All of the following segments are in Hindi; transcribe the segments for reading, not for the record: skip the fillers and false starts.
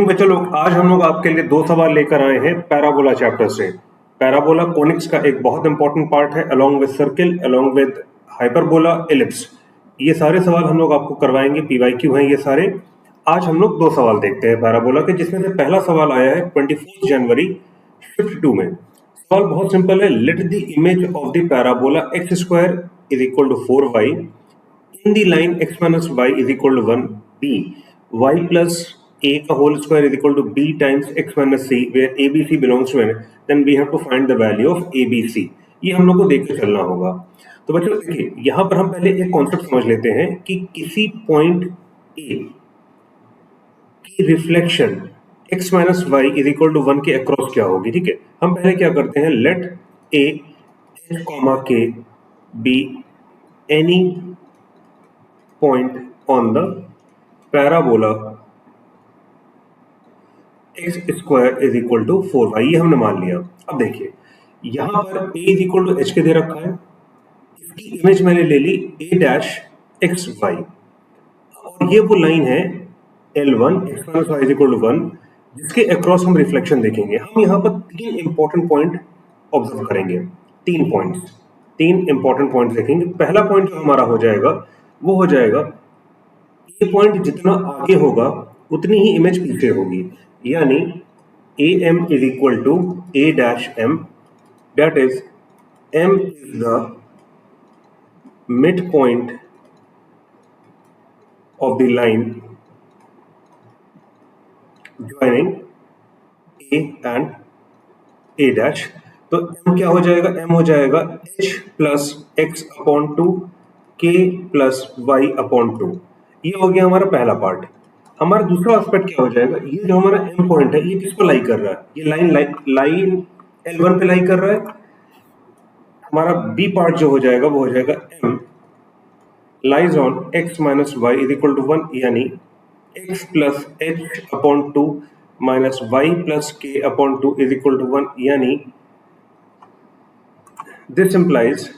इवनिंग बच्चे लोग, आज हम लोग आपके लिए दो सवाल लेकर आए हैं पैराबोला चैप्टर से। पैराबोला कोनिक्स का एक बहुत इंपॉर्टेंट पार्ट है, along with circle, along with hyperbola, ellipse. ये सारे सवाल हम लोग आपको करवाएंगे, पीवाईक्यू हैं ये सारे। आज हम लोग दो सवाल देखते हैं पैराबोला के, जिसमें से पहला सवाल आया है 24 जनवरी शिफ्ट 2 में। सवाल बहुत सिंपल है। Let the image of the parabola x square is equal to 4y in the line x minus y is equal to 1 b y plus a का whole square is equal to b times x minus c where abc belongs to n, then we have to find the value of abc। ये हम लोग को देख के चलना होगा। तो बच्चों देखिए, यहाँ पर हम पहले एक कॉन्सेप्ट समझ लेते हैं कि किसी पॉइंट a की reflection x minus y is equal to 1 के अक्रॉस क्या होगी। ठीक है, हम पहले क्या करते हैं, let a h comma k be any point on the parabola x square is equal to 4y, ये हमने मान लिया। अब देखिए, यहां पर a is equal to h के दे रखा है, इसकी इमेज मैंने ले ली a डैश एक्स वाई, और ये वो लाइन है L1 x minus y is equal to 1, जिसके अक्रॉस हम रिफ्लेक्शन देखेंगे। हम यहाँ पर तीन इंपॉर्टेंट पॉइंट ऑब्जर्व करेंगे, तीन इंपॉर्टेंट पॉइंट देखेंगे। पहला पॉइंट जो हमारा हो जाएगा वो हो जाएगा, ये पॉइंट जितना आगे होगा उतनी ही इमेज पीछे होगी, यानी A M is equal to A dash M, that is M is the mid point of the line joining A and A dash. तो एम क्या हो जाएगा, एम हो जाएगा h plus x upon two k plus y upon two. ये हो गया हमारा पहला पार्ट। हमारा दूसरा एस्पेक्ट क्या हो जाएगा, ये जो हमारा एम पॉइंट है ये किसको लाई कर रहा है, ये लाइन L1 पे लाई कर रहा है। हमारा बी पार्ट जो हो जाएगा वो हो जाएगा M lies on x minus y is equal to 1, यानी x plus h upon two minus y plus k upon two is equal to 1, यानी this implies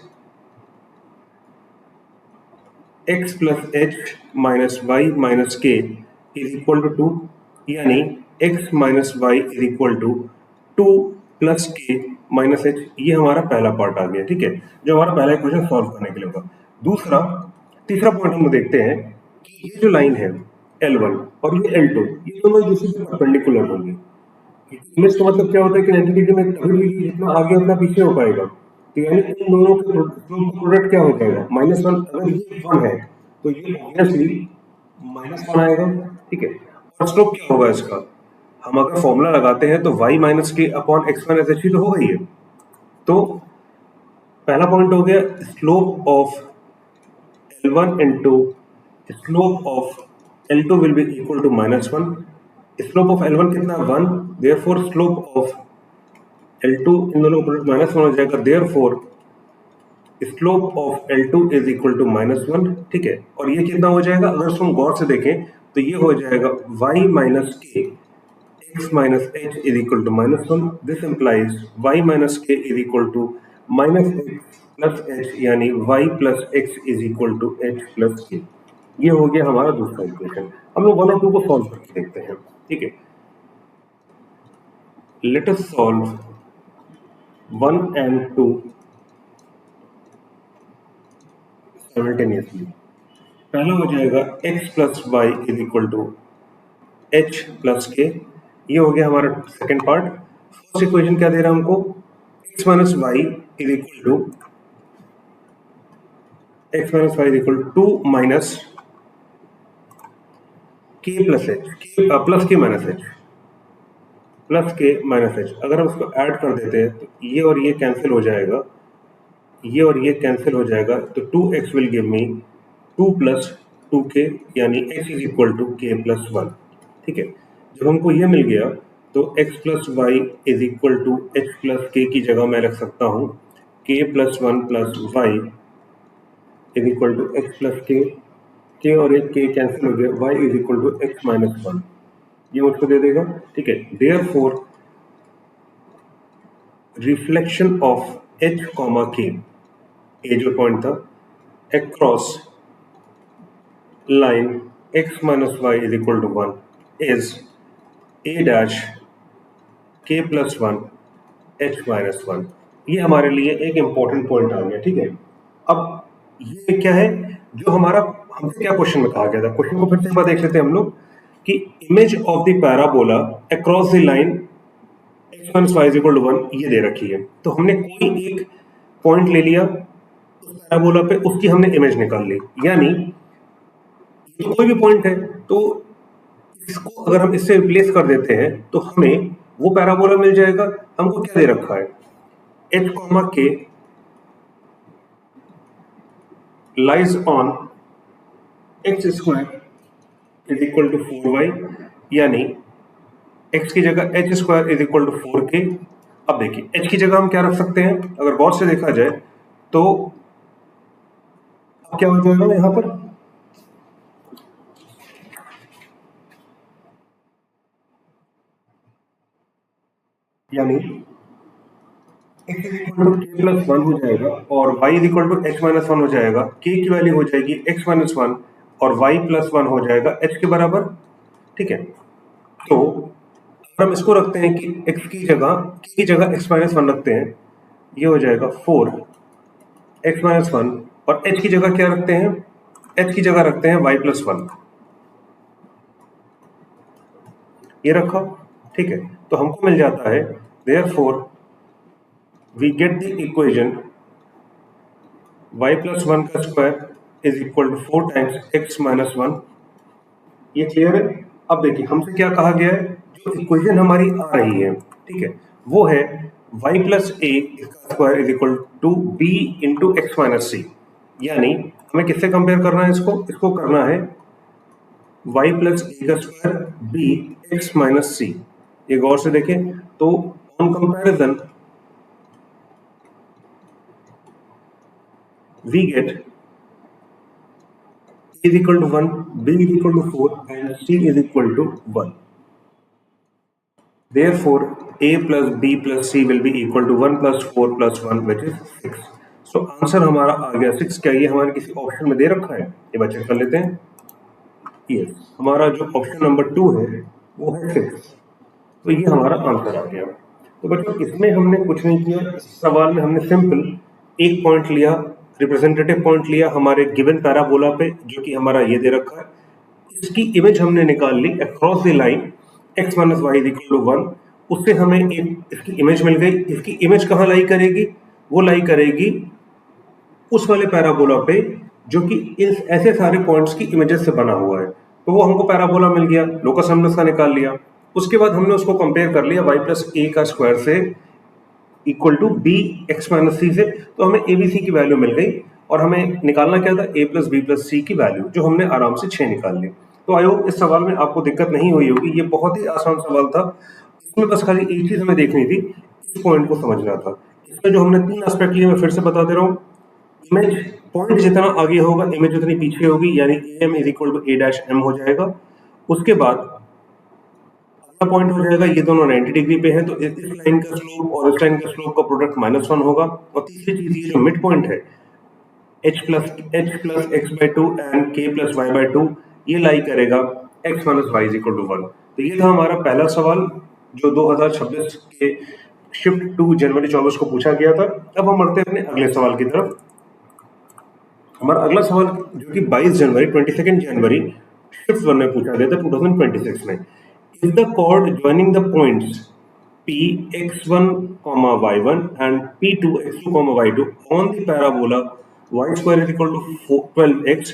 x plus h minus y minus k is equal to 2, यानी x minus y is equal to 2 plus k minus h. ये हमारा पहला पार्ट आ गया। ठीक है, जो हमारा पहला इक्वेशन सॉल्व करने के लिए होगा। तीसरा पॉइंट हम देखते हैं कि ये जो लाइन है L1 और ये L2, ये दोनों एक दूसरे से परपेंडिकुलर होंगे। इमेज का मतलब क्या होता है कि 90 डिग्री में कभी भी जितना आगे उतना पीछे हो पाएगा, तो यानी इन दोनों के प्रोडक्ट क्या हो जाएगा, -1। अगर ये 1 है तो ये ऑब्वियसली -1 आएगा। ठीक है, और स्लोप क्या होगा इसका, हम अगर फॉर्मूला लगाते हैं तो y minus k upon x minus h तो होगा ही है। तो पहला पॉइंट हो गया, slope of L1 into slope of L2 will be equal to -1। Slope of L1 कितना, 1, देयरफॉर स्लोप ऑफ L2 इन दोनों का प्रोडक्ट -1 हो जाएगा, therefore slope of L2 is equal to -1। ठीक है, और ये कितना हो जाएगा, अगर हम गौर से देखें तो ये हो जाएगा y minus k x minus h is equal to -1। This implies y minus k is equal to minus x plus h, यानी y plus x is equal to h plus k. ये हो गया हमारा दूसरा इक्वेशन। हम लोग 1 और 2 को सॉल्व करके देखते हैं। ठीक है, let us solve 1 and 2 simultaneously. पहला हो जाएगा x plus y is equal to h plus k, ये हो गया हमारा सेकेंड पार्ट। फर्स्ट इक्वेशन क्या दे रहा है हमको, x minus y is equal to x minus y is equal to 2 minus k plus h, plus k minus h, plus k minus h. अगर हम उसको ऐड कर देते हैं तो ये और ये कैंसिल हो जाएगा, ये और ये कैंसिल हो जाएगा, तो 2x will give me 2 plus 2k, यानी x is equal to k plus 1। ठीक है, जब हमको ये मिल गया तो x plus y is equal to h plus k की जगह मैं रख सकता हूँ k plus 1 plus y is equal to x plus k और एक k कैंसिल हो गया, y is equal to x minus 1, ये मुझको दे देगा। ठीक है, therefore reflection of h comma k, ये जो पॉइंट था across line x minus y is equal to 1 is A dash k plus one h minus one. ये हमारे लिए एक इंपॉर्टेंट पॉइंट आ गया, ठीक है। अब ये क्या है जो हमारा हमसे क्या क्वेश्चन में कहा गया था, क्वेश्चन को फिर से एक बार देख लेते हैं हम लोग कि image of the parabola across the line x minus y is equal to one ये दे रखी है। तो हमने कोई एक पॉइंट ले लिया उस पैराबोला पे, उसकी हमने इमेज निकाल ली, यानी ये तो कोई भी पॉइंट है, तो इसको अगर हम इससे रिप्लेस कर देते हैं तो हमें वो पैराबोला मिल जाएगा। हमको क्या दे रखा है, h comma k lies on x square is equal to 4y, यानी x की जगह h square is equal to 4k। अब देखिए h की जगह हम क्या रख सकते हैं, अगर गौर से देखा जाए तो अब क्या हो जाएगा यहां पर, यानी x is equal to k plus one हो जाएगा और y is equal to h minus one हो जाएगा। k की वैल्यू हो जाएगी x माइनस वन और y प्लस वन हो जाएगा h के बराबर, ठीक है। तो अगर हम इसको रखते हैं कि x की जगह k की जगह x माइनस वन रखते हैं, ये हो जाएगा 4x माइनस वन, और h की जगह क्या रखते हैं, h की जगह रखते हैं y प्लस वन, ये रखा, ठीक है। तो हमको मिल जाता है therefore we get the equation y plus one का square is equal to 4 times x minus one. ये क्लियर है। अब देखिए हमसे क्या कहा गया है, जो इक्वेशन हमारी आ रही है, ठीक है, वो है y प्लस ए इसका square is equal to b into x minus c. यानी हमें किससे कंपेयर करना है, इसको करना है y प्लस ए का स्क्वायर b एक्स माइनस सी। ये गौर से देखें तो on comparison we get is equal to 1, b is equal to 4 and c is equal to 1. Therefore, a plus b plus c will be equal to 1 plus 4 plus 1 which is 6. So answer हमारा आ गया 6। क्या ये हमारे किसी ऑप्शन में दे रखा है, ये बच्चे कर लेते हैं। यस, हमारा जो ऑप्शन नंबर 2 है वो है 6। तो ये हमारा आंसर आ गया। तो बच्चों इसमें हमने कुछ नहीं किया, इस सवाल में हमने सिंपल एक पॉइंट लिया, रिप्रेजेंटेटिव पॉइंट लिया हमारे गिवन पैराबोला पे जो कि हमारा ये दे रखा है, इसकी इमेज हमने निकाल ली across the line x minus y equal to 1। उससे हमें एक इसकी इमेज मिल गई। इसकी इमेज कहाँ लाई करेगी, वो लाई करेगी उस वाले पैराबोला पे जो कि इन ऐसे सारे पॉइंट्स की इमेजेस से बना हुआ है। तो वो हमको पैराबोला मिल गया, लोकस हमने उसका निकाल लिया। उसके बाद हमने उसको कंपेयर कर लिया y प्लस ए का स्क्वायर से equal to b x minus c से। तो हमें ए बी सी की वैल्यू मिल गई और हमें निकालना क्या था, a प्लस बी प्लस सी की वैल्यू, जो हमने आराम से 6 निकाल ली। तो आई होप इस सवाल में आपको दिक्कत नहीं हुई होगी, ये बहुत ही आसान सवाल था। इसमें बस खाली एक चीज हमें देखनी थी, इस पॉइंट को समझना था। इसमें जो हमने 3 एस्पेक्ट लिए मैं फिर से बता दे रहा हूँ। इमेज पॉइंट जितना आगे होगा इमेज उतनी पीछे होगी, यानी A M is equal to A dash M हो जाएगा। उसके बाद अगला पॉइंट हो जाएगा, ये दोनों 90 डिग्री पे हैं तो इस लाइन का स्लोप और इस लाइन का स्लोप का प्रोडक्ट -1 होगा। और तीसरी चीज ये जो मिड पॉइंट है h plus x by two and k plus y by two, ये लाई करेगा x minus y is equal to 1। तो ये था हमारा पहला सवाल जो 2026 के शिफ्ट टू जनवरी 24 को पूछा गया था। अब हम बढ़ते हैं अपने अगले सवाल की तरफ। हमारा अगला सवाल जो कि 22 जनवरी शिफ्ट 1 में पूछा गया था 2026 में। Is the chord joining the points p x1 y1 and p2 x2 y2 on the parabola y square is equal to 12x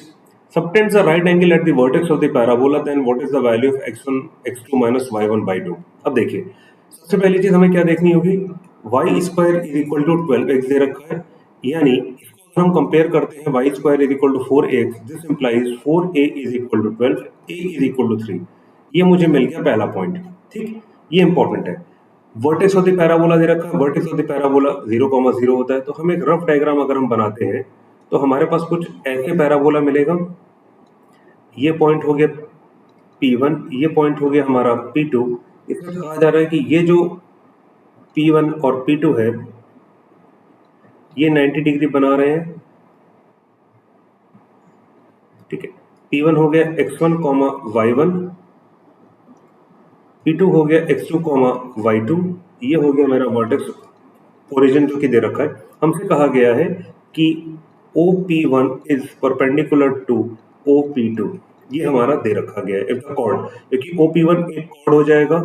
subtends a right angle at the vertex of the parabola, then what is the value of x1 x2 minus y1 by 2। अब देखिए सबसे पहली चीज हमें क्या देखनी होगी, y square is equal to 12x दे रखा है, यानी इसको अगर हम कंपेयर करते हैं y square is equal to 4x, this implies 4a is equal to 12, a is equal to 3। ये मुझे मिल गया पहला पॉइंट, ठीक, ये इंपॉर्टेंट है। वर्टेक्स ऑफ द पैराबोला दे रखा है, वर्टेक्स ऑफ द पैराबोला 0,0 होता है। तो हम एक रफ डायग्राम अगर हम बनाते हैं तो हमारे पास कुछ ऐसे पैराबोला मिलेगा। ये पॉइंट हो गया P1, ये पॉइंट हो गया हमारा P2। इसमें कहा जा रहा है कि ये जो P1 और P2 है ये 90 डिग्री बना रहे हैं, ठीक है। P1 हो गया x1, y1 P2 हो गया x2, y2, ये हो गया मेरा वर्टेक्स ओरिजिन जो कि दे रखा है। हमसे कहा गया है कि OP1 is perpendicular to OP2, ये हमारा दे रखा गया है। इफ द कॉर्ड, क्योंकि OP1 एक कॉर्ड हो जाएगा,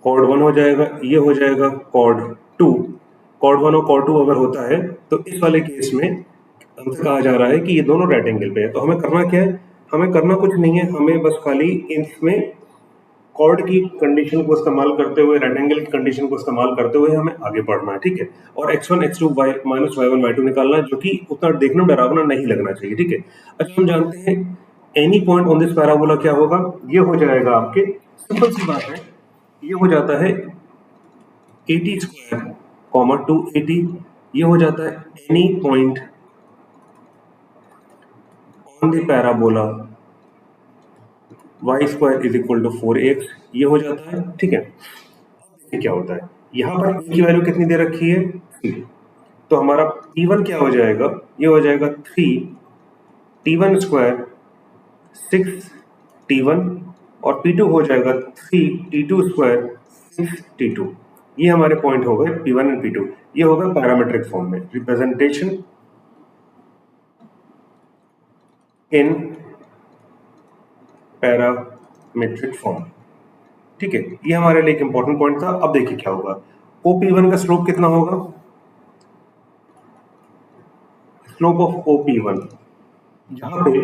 कॉर्ड 1 हो जाएगा, ये हो जाएगा कॉर्ड 2। कॉर्ड 1 और कॉर्ड 2 अगर होता है तो इस वाले केस में हमसे कहा जा रहा है कि ये दोनों राइट एंगल पे है। तो हमें करना क्या है? हमें करना कुछ नहीं है, हमें बस खाली इसमें कॉर्ड की कंडीशन को इस्तेमाल करते हुए, राइट एंगल की कंडीशन को इस्तेमाल करते हुए हमें आगे बढ़ना है, ठीक है। और x1 x2 y minus y1 y2 निकालना है, जो कि उतना देखने में डरावना नहीं लगना चाहिए, ठीक है। अच्छा, हम जानते हैं any point on this parabola क्या होगा? ये हो जाएगा आपके, सिंपल सी बात है, ये हो जाता है 80 स्क्वायर कॉमा 280, ये हो जाता है any point on the parabola y square is equal to 4x, ये हो जाता है, ठीक है। ये क्या होता है? यहाँ पर e की वैल्यू कितनी दे रखी है? 3। तो हमारा P1 क्या हो जाएगा? ये हो जाएगा 3T1 स्क्वायर 6T1, और P2 हो जाएगा 3T2 स्क्वायर 6T2। ये हमारे पॉइंट हो गए P1 एंड P2। ये होगा पैरामीट्रिक फॉर्म में, रिप्रेजेंटेशन इन पैरामीट्रिक फॉर्म, ठीक है। ये हमारे लिए एक इंपॉर्टेंट पॉइंट था। अब देखिए क्या होगा। OP1 का स्लोप कितना होगा? स्लोप ऑफ OP1, यहाँ पे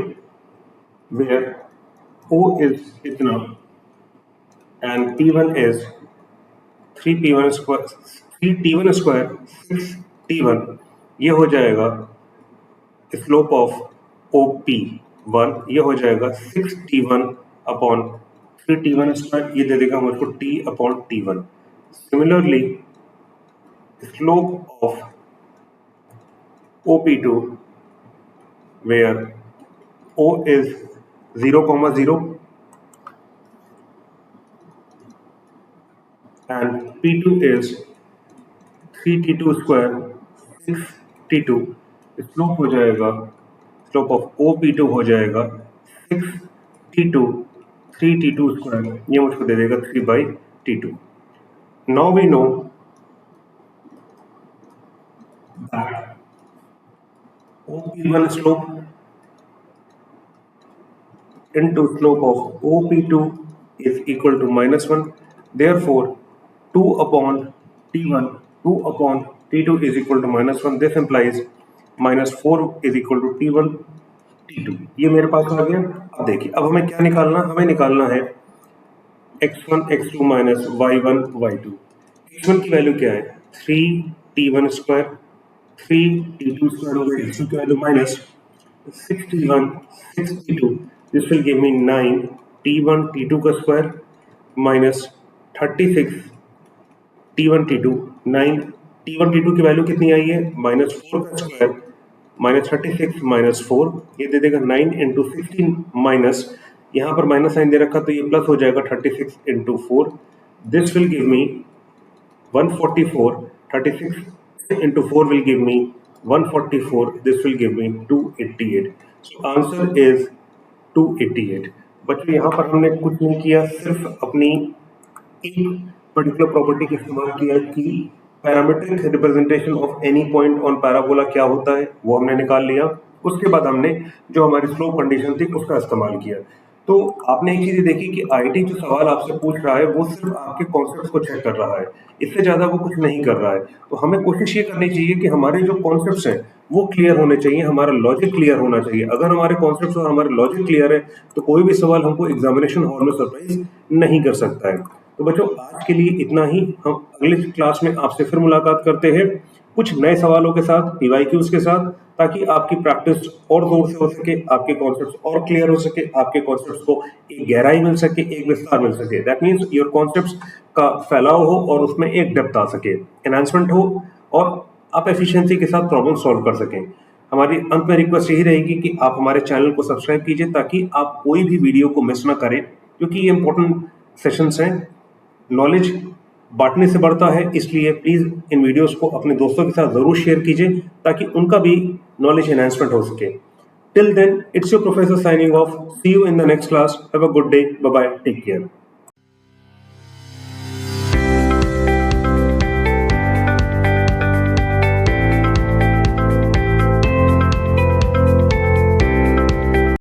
वेयर O इज इतना and P1 is 3P1 square 3T1 square 6T1, ये हो जाएगा स्लोप ऑफ OP1, ये हो जाएगा 6T1 अपॉन 3T1 स्क्वायर, ये दे देगा मुझको T upon T1। Similarly slope of OP2 where O is 0,0 and P2 is 3T2 square 6T2, slope हो जाएगा, स्लोप ऑफ OP2 हो जाएगा 6T2 3T2 स्क्वायर, ये मुझको दे देगा 3/T2। Now we know that OP1 slope into slope of OP2 is equal to -1. Therefore, 2 upon T1, 2 upon T2 is equal to -1. This implies -4 is equal to T1, T2। ये मेरे पास आ गया। अब देखिए, अब हमें क्या निकालना? हमें निकालना है x1 x2 minus y1 y2। x1 की वैल्यू क्या है? 3T1 स्क्वायर 3T2 स्क्वायर हो गया, x2 की value minus 6T1 6T2, this will give me 9 T1 T2 का square minus 36 T1 T2, 9 T1 T2 की वैल्यू कितनी आई है? -4 का स्क्वायर माइनस 36 -4, ये दे देगा 9 इंटू 16 माइनस, यहाँ पर माइनस साइन दे रखा तो ये प्लस हो जाएगा 36 into 4, this will give me 144, 36 into 4 will give me 144, this will give me 288। So answer is 288। बच्चों, यहाँ पर हमने कुछ नहीं किया, सिर्फ अपनी एक पर्टिकुलर प्रॉपर्टी का इस्तेमाल किया कि parametric representation of any point on parabola क्या होता है, वो हमने निकाल लिया। उसके बाद हमने जो हमारी स्लोप कंडीशन थी उसका इस्तेमाल किया। तो आपने एक चीज़ देखी कि आईटी जो सवाल आपसे पूछ रहा है वो सिर्फ आपके कॉन्सेप्ट्स को चेक कर रहा है, इससे ज़्यादा वो कुछ नहीं कर रहा है। तो हमें कोशिश ये करनी चाहिए कि हमारे जो कॉन्सेप्ट्स हैं वो क्लियर होने चाहिए, हमारा लॉजिक क्लियर होना चाहिए। अगर हमारे कॉन्सेप्ट्स और हमारे लॉजिक क्लियर है तो कोई भी सवाल हमको एग्जामिनेशन हॉल में सरप्राइज नहीं कर सकता है। तो बच्चों, आज के लिए इतना ही। हम अगले क्लास में आपसे फिर मुलाकात करते हैं कुछ नए सवालों के साथ, PYQs के साथ, ताकि आपकी प्रैक्टिस और जोर से हो सके, आपके कॉन्सेप्ट्स और क्लियर हो सके, आपके कॉन्सेप्ट्स को एक गहराई मिल सके, एक विस्तार मिल सके। दैट मीन्स योर कॉन्सेप्ट्स का फैलाव हो और उसमें एक डेप्थ आ सके, एनहांसमेंट हो, और आप एफिशिएंसी के साथ प्रॉब्लम सॉल्व कर सकें। हमारी अंत में रिक्वेस्ट यही रहेगी कि आप हमारे चैनल को सब्सक्राइब कीजिए ताकि आप कोई भी वीडियो को मिस ना करें, क्योंकि ये इंपॉर्टेंट सेशंस हैं। नॉलेज बांटने से बढ़ता है, इसलिए प्लीज इन वीडियोस को अपने दोस्तों के साथ जरूर शेयर कीजिए ताकि उनका भी नॉलेज एनहांसमेंट हो सके। Till then, it's your professor signing off. See you in the next class. Have a good day. Bye bye. Take care.